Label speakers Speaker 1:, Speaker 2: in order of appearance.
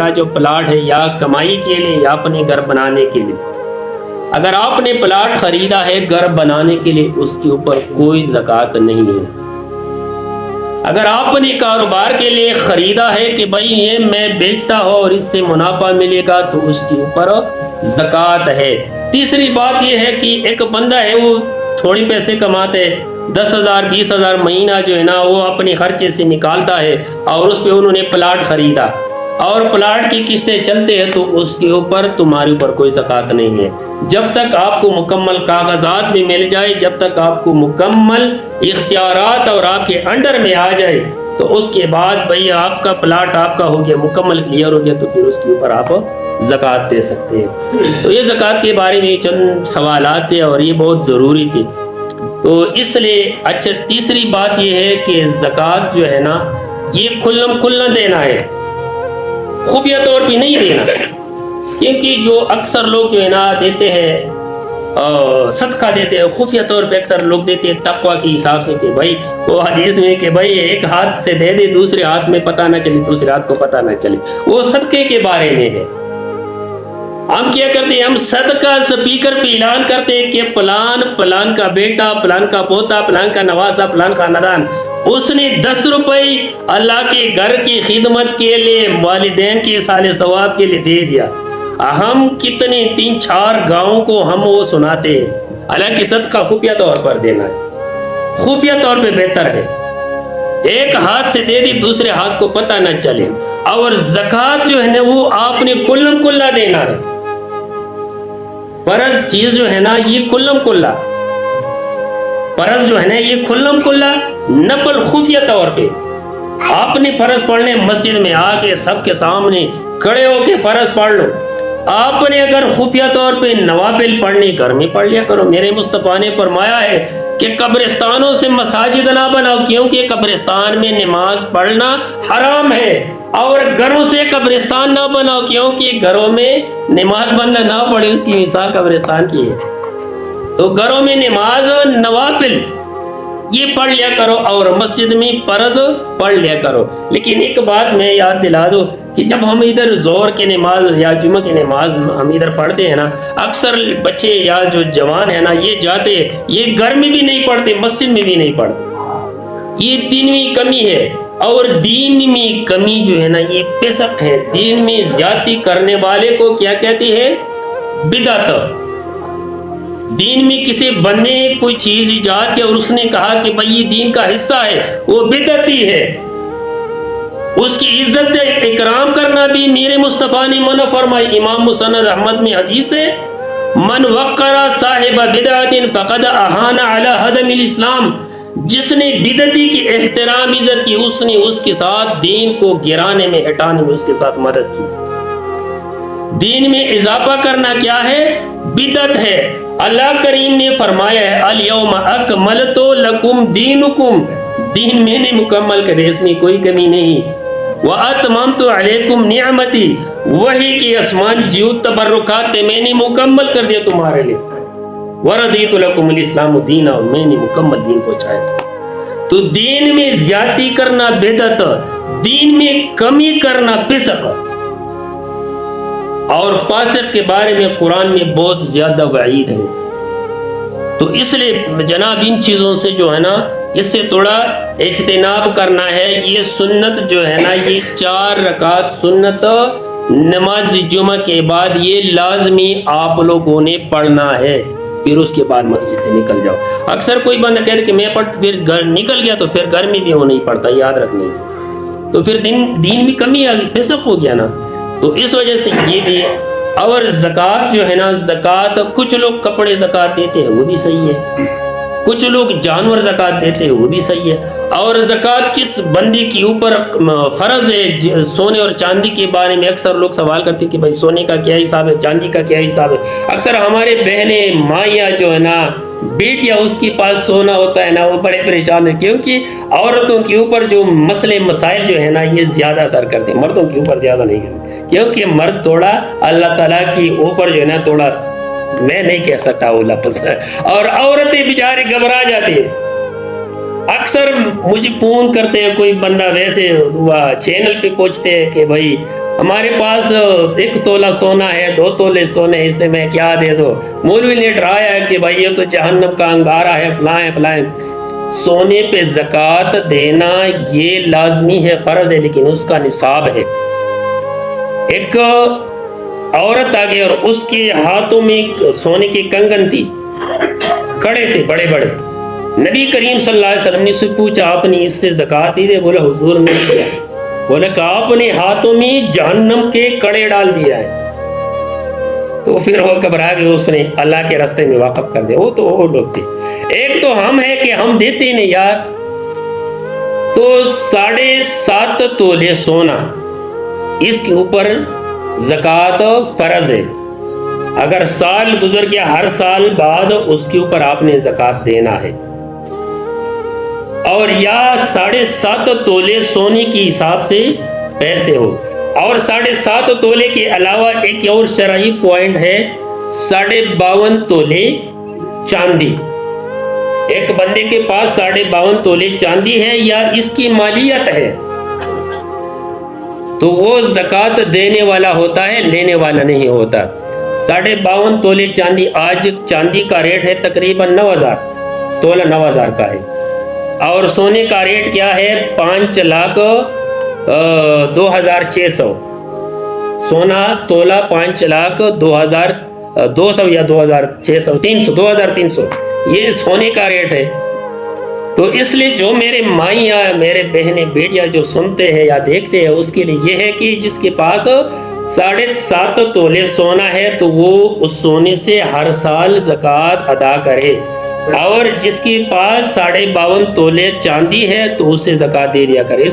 Speaker 1: میرا جو پلاٹ ہے یا کمائی کے لیے یا اپنے گھر بنانے کے لیے، اگر آپ نے پلاٹ خریدا ہے گھر بنانے کے لیے، اس کے اوپر کوئی زکوٰۃ نہیں ہے۔ اگر آپ نے کاروبار کے لیے خریدا ہے کہ بھائی یہ میں بیچتا ہوں اور اس سے منافع ملے گا، تو اس کے اوپر زکوٰۃ ہے۔ تیسری بات یہ ہے کہ ایک بندہ ہے وہ تھوڑی پیسے کماتے ہے، 10,000 20,000 مہینہ جو ہے نا وہ اپنی خرچے سے نکالتا ہے، اور اس پہ انہوں نے پلاٹ خریدا اور پلاٹ کی قسطیں چلتے ہیں، تو اس کے اوپر تمہارے اوپر کوئی زکوٰۃ نہیں ہے جب تک آپ کو مکمل کاغذات میں مل جائے، جب تک آپ کو مکمل اختیارات اور آپ کے انڈر میں آ جائے، تو اس کے بعد بھئی آپ کا پلاٹ آپ کا ہو گیا، مکمل کلیئر ہو گیا، تو پھر اس کے اوپر آپ زکوٰۃ دے سکتے ہیں۔ تو یہ زکوٰۃ کے بارے میں چند سوالات تھے اور یہ بہت ضروری تھی، تو اس لیے اچھا تیسری بات یہ ہے کہ زکوٰۃ جو ہے نا یہ کھلم کھلا دینا ہے، خفیہ طور پہ نہیں دینا، کیونکہ جو اکثر لوگ جو ہے نا دیتے ہیں صدقہ دیتے ہیں خفیہ طور پہ، اکثر لوگ دیتے ہیں تقوی کے حساب سے کہ بھائی وہ حدیث میں کہ بھائی ایک ہاتھ سے دے دے دوسرے ہاتھ میں پتہ نہ چلے، دوسرے ہاتھ کو پتہ نہ چلے، وہ صدقے کے بارے میں ہے۔ ہم کیا کرتے ہیں، ہم صدقہ سپیکر پہ اعلان کرتے ہیں کہ پلان کا بیٹا، پلان کا پوتا، پلان کا نواسا، پلان کا خاندان، اس نے 10 روپے اللہ کے گھر کی خدمت کے لیے، والدین کے صالح ثواب کے لیے دے دیا۔ ہم کتنے 3-4 گاؤں کو ہم وہ سناتے ہیں، حالانکہ صدقہ خفیہ طور پر دینا ہے، خفیہ طور پہ بہتر ہے، ایک ہاتھ سے دے دی دوسرے ہاتھ کو پتہ نہ چلے۔ اور زکوٰۃ جو ہے نا وہ آپ نے کلم کلا دینا ہے، فرض چیز جو ہے نا یہ کلم کلا، فرض جو ہے نا یہ کلم کلا، نفل خفیہ طور پہ آپ نے فرض پڑھنے مسجد میں آ کے سب کے سامنے کھڑے ہو کے فرض پڑھ لو۔ آپ نے اگر خفیہ طور پہ نوافل پڑھنے گھر میں پڑھ لیا کرو۔ میرے مصطفیٰ نے فرمایا ہے کہ قبرستانوں سے مساجد نہ بناؤ، کیونکہ قبرستان میں نماز پڑھنا حرام ہے، اور گھروں سے قبرستان نہ بناؤ، کیونکہ گھروں میں نماز بندہ نہ پڑھے اس کی مثال قبرستان کی ہے۔ تو گھروں میں نماز نوافل یہ پڑھ لیا کرو اور مسجد میں فرض پڑھ لیا کرو۔ لیکن ایک بات میں یاد دلا دوں کہ جب ہم ادھر ظہر کی نماز یا جمعہ کی نماز ہم ادھر پڑھتے ہیں نا، اکثر بچے یا جو جوان ہیں نا یہ جاتے ہیں، یہ گھر میں بھی نہیں پڑھتے، مسجد میں بھی نہیں پڑھتے۔ یہ دینوی کمی ہے، اور دین میں کمی جو ہے نا یہ فسق ہے۔ دین میں زیادتی کرنے والے کو کیا کہتی ہے؟ بدعت۔ دین میں کسی بندے نے کوئی چیز ایجاد کی اور اس نے کہا کہ بھئی یہ دین کا حصہ ہے، وہ بدعتی ہے۔ اس کی عزت اکرام کرنا بھی میرے مصطفیٰ نے منع فرمائی۔ امام مسند احمد میں حدیث ہے، من وقر صاحب بدعت فقد اہان علی ہدم الاسلام، جس نے بدعتی کی احترام عزت کی، اس نے اس کے ساتھ دین کو گرانے میں، ہٹانے میں اس کے ساتھ مدد کی۔ دین میں اضافہ کرنا کیا ہے؟ بدعت ہے۔ اللہ کریم نے فرمایا ہے الیوم اکملت لکم دینکم، دین میں نے مکمل کرے، اس میں کوئی کمی نہیں۔ واتممت علیکم نعمتی، وہی کی آسمانی جو تبرکات میں نے مکمل کر دیا تمہارے لیے۔ وردیت لکم الاسلام دینا، میں نے مکمل دین پہنچایا۔ تو دین میں زیادتی کرنا بدعت، دین میں کمی کرنا فسق، اور فاسق کے بارے میں قرآن میں بہت زیادہ وعید ہے۔ تو اس لیے جناب ان چیزوں سے جو ہے نا اس سے تھوڑا اجتناب کرنا ہے۔ یہ سنت جو ہے نا یہ 4 رکعت سنت نماز جمعہ کے بعد یہ لازمی آپ لوگوں نے پڑھنا ہے، پھر اس کے بعد مسجد سے نکل جاؤ۔ اکثر کوئی بندہ کہتے کہ میں پھر گھر نکل گیا تو پھر گھر میں بھی وہ نہیں پڑھتا، یاد رکھنا، تو پھر دین میں کمی آ گئی، فسق ہو گیا نا۔ تو اس وجہ سے یہ بھی، اور زکوٰۃ جو ہے نا، زکوٰۃ کچھ لوگ کپڑے زکوٰۃ دیتے ہیں وہ بھی صحیح ہے، کچھ لوگ جانور زکوٰۃ دیتے ہیں وہ بھی صحیح ہے۔ اور زکوٰۃ کس بندے کے اوپر فرض ہے؟ سونے اور چاندی کے بارے میں اکثر لوگ سوال کرتے ہیں کہ بھائی سونے کا کیا حساب ہے، چاندی کا کیا حساب ہے۔ اکثر ہمارے بہنیں مائیاں جو ہے نا، بیٹیاں اس کے پاس سونا ہوتا ہے نا، وہ بڑے پریشان ہیں، کیونکہ عورتوں کے اوپر جو مسئلے مسائل جو ہے نا یہ زیادہ اثر کرتے ہیں، مردوں کے اوپر زیادہ نہیں کرتے، کیونکہ مرد تھوڑا اللہ تعالیٰ کی اوپر جو ہے نا تھوڑا، میں نہیں کہہ سکتا وہ لفظ، اور عورتیں بیچارے گھبرا جاتے ہیں۔ اکثر مجھے فون کرتے ہیں کوئی بندہ، ویسے چینل پہ پوچھتے ہیں کہ بھائی ہمارے پاس 1 تولہ سونا ہے، 2 تولے سونے، اسے میں کیا دے دو؟ مولوی نے ڈرایا کہ بھائی یہ تو جہنم کا انگارہ ہے، فلائیں فلائیں۔ سونے پہ زکوٰۃ دینا یہ لازمی ہے، فرض ہے، لیکن اس کا نصاب ہے۔ ایک عورت آگے اور اس کے ہاتھوں میں سونے کی کنگن تھی، کڑے تھے بڑے بڑے۔ نبی کریم صلی اللہ علیہ وسلم نے سے پوچھا آپ نے اس سے زکوٰۃ دی؟ بولا حضور نے دیا۔ بولا کہ آپ نے ہاتھوں میں جہنم کے کڑے ڈال دیا ہے۔ تو پھر وہ گھبرا گئے، اس نے اللہ کے راستے میں واقف کر دیا۔ وہ تو وہ لوگ تھے، ایک تو ہم ہے کہ ہم دیتے نہیں یار۔ تو 7.5 تولے سونا، اس کے اوپر زکوٰۃ فرض ہے۔ اگر سال گزر گیا، ہر سال بعد اس کے اوپر آپ نے زکوٰۃ دینا ہے۔ اور یا 7.5 تولے سونے کی حساب سے پیسے ہو، اور 7.5 تولے کے علاوہ ایک اور شرعی پوائنٹ ہے 52.5 تولے چاندی۔ ایک بندے کے پاس 52.5 تولے چاندی ہے یا اس کی مالیت ہے تو وہ زکوٰۃ دینے والا ہوتا ہے، لینے والا نہیں ہوتا۔ 52.5 تولے چاندی، آج چاندی کا ریٹ ہے تقریباً 9,000، تولہ 9,000 کا ہے۔ اور سونے کا ریٹ کیا ہے؟ 5,02,600۔ سونا تولہ 5,02,200 یا 2,600، 2,300، یہ سونے کا ریٹ ہے۔ تو اس لیے جو میرے مائیاں، میرے بہنیں بیٹیاں جو سنتے ہیں یا دیکھتے ہیں، اس کے لیے یہ ہے کہ جس کے پاس 7.5 تولے سونا ہے تو وہ اس سونے سے ہر سال زکوٰۃ ادا کرے، اور جس کے پاس 52.5 تولے چاندی ہے تو اس سے زکوٰۃ دے دیا کرے۔